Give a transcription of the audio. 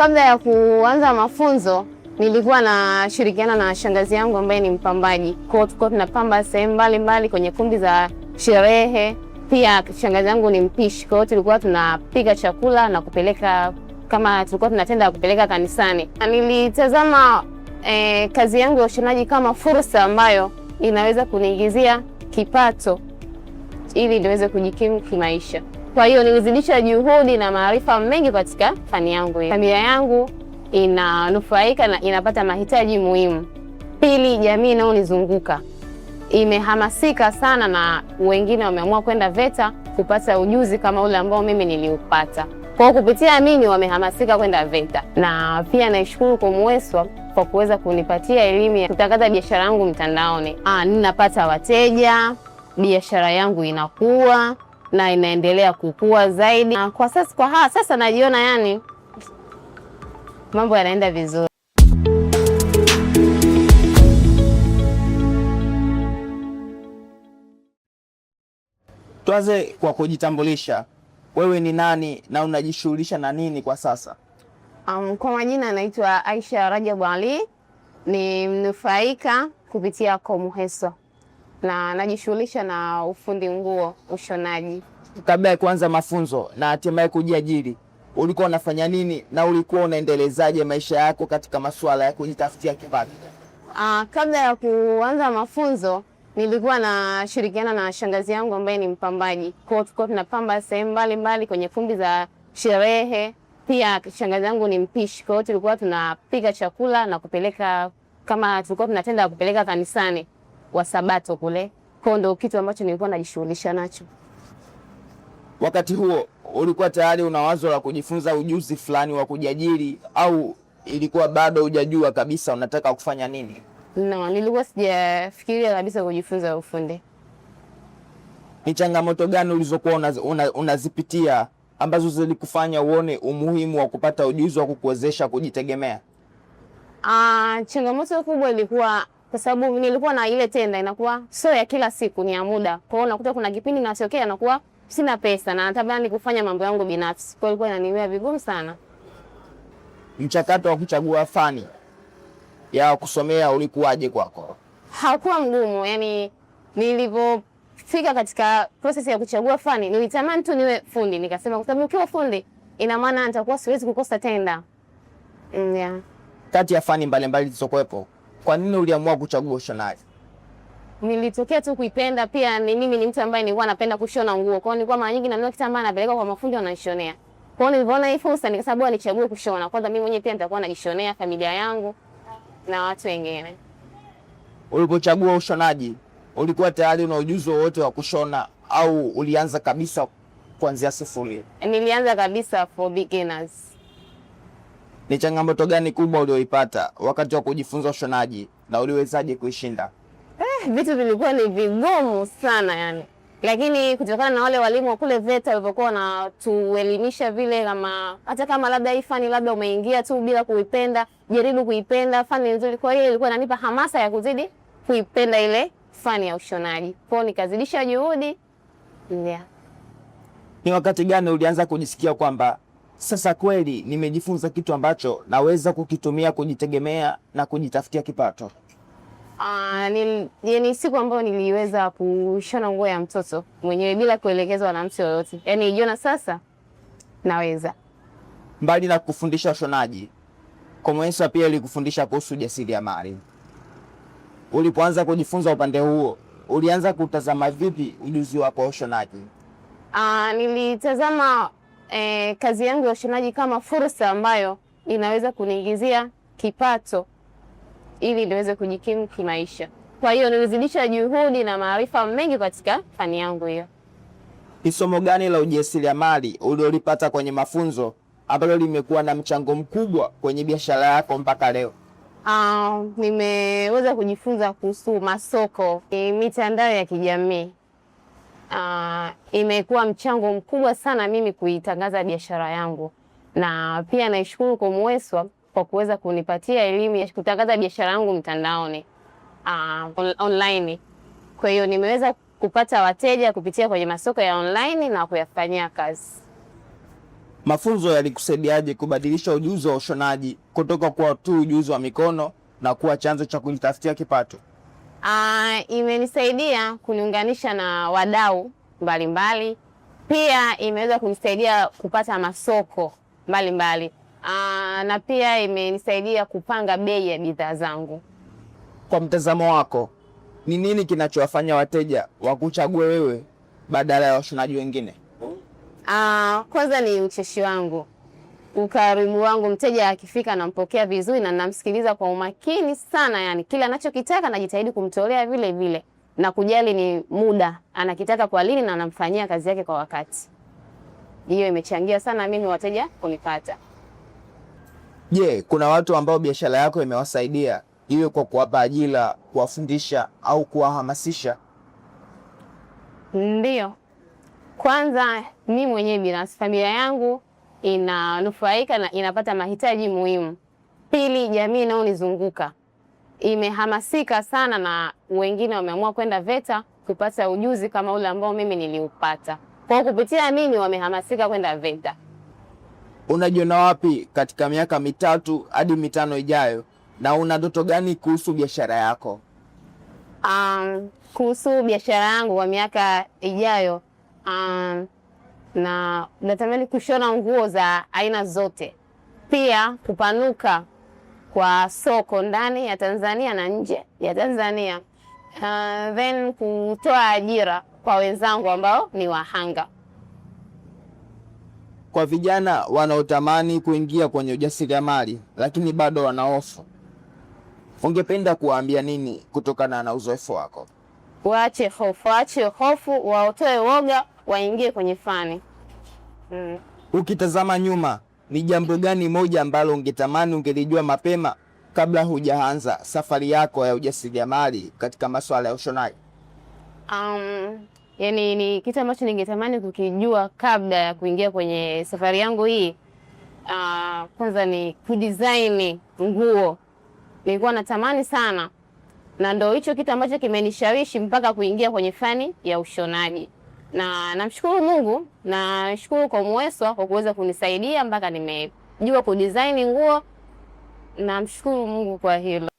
Kabla ya kuanza mafunzo nilikuwa nashirikiana na shangazi yangu ambaye ni mpambaji. Kwa hiyo tulikuwa tunapamba sehemu mbalimbali kwenye kumbi za sherehe. Pia shangazi yangu ni mpishi. Kwa hiyo tulikuwa tunapika chakula na kupeleka, kama tulikuwa tunatenda kupeleka kanisani. Nilitazama kazi yangu ya ushonaji kama fursa ambayo inaweza kuniingizia kipato ili niweze kujikimu kimaisha. Kwa hiyo nilizidisha juhudi na maarifa mengi katika fani yangu. Familia yangu inanufaika na inapata mahitaji muhimu. Pili, jamii inayonizunguka imehamasika sana na wengine wameamua kwenda VETA kupata ujuzi kama ule ambao mimi niliupata. Kwa kupitia mimi wamehamasika kwenda VETA. Na pia naishukuru Comweswa kwa kuweza kunipatia elimu ya kutangaza biashara yangu mtandaoni. Ninapata wateja, biashara yangu inakuwa na inaendelea kukua zaidi. Kwa sasa najiona yani mambo yanaenda vizuri. Tuanze kwa kujitambulisha. Wewe ni nani na unajishughulisha na nini kwa sasa? Kwa majina naitwa Aisha Rajabu Ali, ni mnufaika kupitia Comweswa na najishughulisha na ufundi nguo, ushonaji. Kabla ya kuanza mafunzo na hatimaye kujiajiri, ulikuwa unafanya nini na ulikuwa unaendelezaje maisha yako katika masuala ya kujitafutia kipato? Kabla ya kuanza mafunzo nilikuwa nashirikiana na shangazi yangu ambaye ni mpambaji. Kwa hiyo tulikuwa tunapamba sehemu mbalimbali kwenye kumbi za sherehe. Pia shangazi yangu ni mpishi. Kwa hiyo tulikuwa tunapika chakula na kupeleka, kama tulikuwa tunatenda kupeleka kanisani wa Sabato kule. Kwa ndio kitu ambacho nilikuwa najishughulisha nacho. Wakati huo ulikuwa tayari una wazo la kujifunza ujuzi fulani wa kujiajiri au ilikuwa bado hujajua kabisa unataka kufanya nini? No, nilikuwa sijafikiria kabisa kujifunza ufundi. Ni changamoto gani ulizokuwa unazipitia ambazo zilikufanya uone umuhimu wa kupata ujuzi wa kukuwezesha kujitegemea? Changamoto kubwa ilikuwa kwa sababu nilikuwa na ile tenda inakuwa sio ya kila siku, ni ya muda. Kwa hiyo unakuta kuna kipindi natokea nakuwa sina pesa na natamani kufanya mambo yangu binafsi. Kwa hiyo ilikuwa inaniwia vigumu sana. Mchakato wa kuchagua fani ya kusomea ulikuwaje kwako? Hakuwa mgumu, yani nilipofika katika process ya kuchagua fani nilitamani tu niwe fundi. Nikasema kwa sababu ukiwa fundi ina maana nitakuwa siwezi kukosa tenda. Yeah. Kati ya fani mbalimbali zilizokuwepo, kwa nini uliamua kuchagua ushonaji? Nilitokea tu kuipenda. Pia mimi ni mtu ambaye nilikuwa napenda kushona nguo. Kwa hiyo nilikuwa mara nyingi nanunua kitambaa napeleka kwa mafundi wananishonea. Kwa hiyo nilipoona hii fursa nikasema nichague kushona. Kwanza mimi mwenyewe pia nitakuwa najishonea familia yangu na watu wengine. Ulipochagua ushonaji, ulikuwa tayari una ujuzi wowote wa kushona au ulianza kabisa kuanzia sifuri? Nilianza kabisa for beginners. Ni changamoto gani kubwa ulioipata wakati wa kujifunza ushonaji na uliwezaje kuishinda? Vitu vilikuwa ni vigumu sana yani. Lakini kutokana na wale walimu wa kule VETA walivyokuwa wanatuelimisha vile, kama hata kama labda hii fani labda umeingia tu bila kuipenda, jaribu kuipenda, fani nzuri. Kwa hiyo ilikuwa inanipa hamasa ya kuzidi kuipenda ile fani ya ushonaji. Kwa hiyo nikazidisha juhudi. Yeah. Ni wakati gani ulianza kujisikia kwamba sasa kweli nimejifunza kitu ambacho naweza kukitumia kujitegemea na kujitafutia kipato? Ni siku ambayo niliweza kushona nguo ya mtoto mwenyewe bila kuelekezwa na mtu yoyote. Yaani nilijiona sasa naweza. Mbali na kufundisha ushonaji, Comweswa pia ilikufundisha kuhusu ujasiriamali. Ulipoanza kujifunza upande huo, ulianza kutazama vipi ujuzi wako wa ushonaji? Nilitazama kazi yangu ya ushonaji kama fursa ambayo inaweza kuniingizia kipato ili niweze kujikimu kimaisha. Kwa hiyo nilizidisha juhudi na maarifa mengi katika fani yangu hiyo. Ni somo gani la ujasiriamali uliolipata kwenye mafunzo ambalo limekuwa na mchango mkubwa kwenye biashara yako mpaka leo? Nimeweza kujifunza kuhusu masoko, mitandao ya kijamii. Imekuwa mchango mkubwa sana mimi kuitangaza biashara yangu. Na pia naishukuru Comweswa kwa kuweza kunipatia elimu ya kutangaza biashara yangu mtandaoni, online. Kwa hiyo nimeweza kupata wateja kupitia kwenye masoko ya online na kuyafanyia kazi. Mafunzo yalikusaidiaje kubadilisha ujuzi wa ushonaji kutoka kwa tu ujuzi wa mikono na kuwa chanzo cha kujitafutia kipato? Imenisaidia kuniunganisha na wadau mbalimbali. Pia imeweza kunisaidia kupata masoko mbalimbali. Na pia imenisaidia kupanga bei ya bidhaa zangu. Kwa mtazamo wako, ni nini kinachowafanya wateja wakuchague wewe badala ya washonaji wengine? Kwanza ni ucheshi wangu, ukarimu wangu. Mteja akifika nampokea vizuri na namsikiliza kwa umakini sana, yani kila anachokitaka najitahidi kumtolea vile vile, na kujali ni muda anakitaka kwa lini na namfanyia kazi yake kwa wakati. Hiyo imechangia sana mimi wateja kunipata. Je, kuna watu ambao biashara yako imewasaidia, iwe kwa kuwapa ajira, kuwafundisha au kuwahamasisha? Ndio. Kwanza mimi mwenyewe binafsi, familia yangu inanufaika na inapata mahitaji muhimu. Pili, jamii inayonizunguka imehamasika sana na wengine wameamua kwenda VETA kupata ujuzi kama ule ambao mimi niliupata. Kwa kupitia mimi wamehamasika kwenda VETA. Unajiona wapi katika miaka 3 hadi 5 ijayo, na una ndoto gani kuhusu biashara yako? Kuhusu biashara yangu kwa miaka ijayo, na natamani kushona nguo za aina zote, pia kupanuka kwa soko ndani ya Tanzania na nje ya Tanzania, then kutoa ajira kwa wenzangu ambao ni wahanga. Kwa vijana wanaotamani kuingia kwenye ujasiriamali lakini bado wana hofu, ungependa kuwaambia nini kutokana na uzoefu wako? Waache hofu, waotoe woga, waingie kwenye fani. Ukitazama nyuma, ni jambo gani moja ambalo ungetamani ungelijua mapema kabla hujaanza safari yako ya ujasiriamali katika masuala ya ushonaji? Yani ni kitu ambacho ningetamani kukijua kabla ya kuingia kwenye safari yangu hii. Kwanza ni kudesign nguo. Nilikuwa natamani sana, na ndio hicho kitu ambacho kimenishawishi mpaka kuingia kwenye fani ya ushonaji. Na namshukuru Mungu, na nashukuru kwa Mweswa kwa kuweza kunisaidia mpaka nimejua kudesign nguo. Namshukuru Mungu kwa hilo.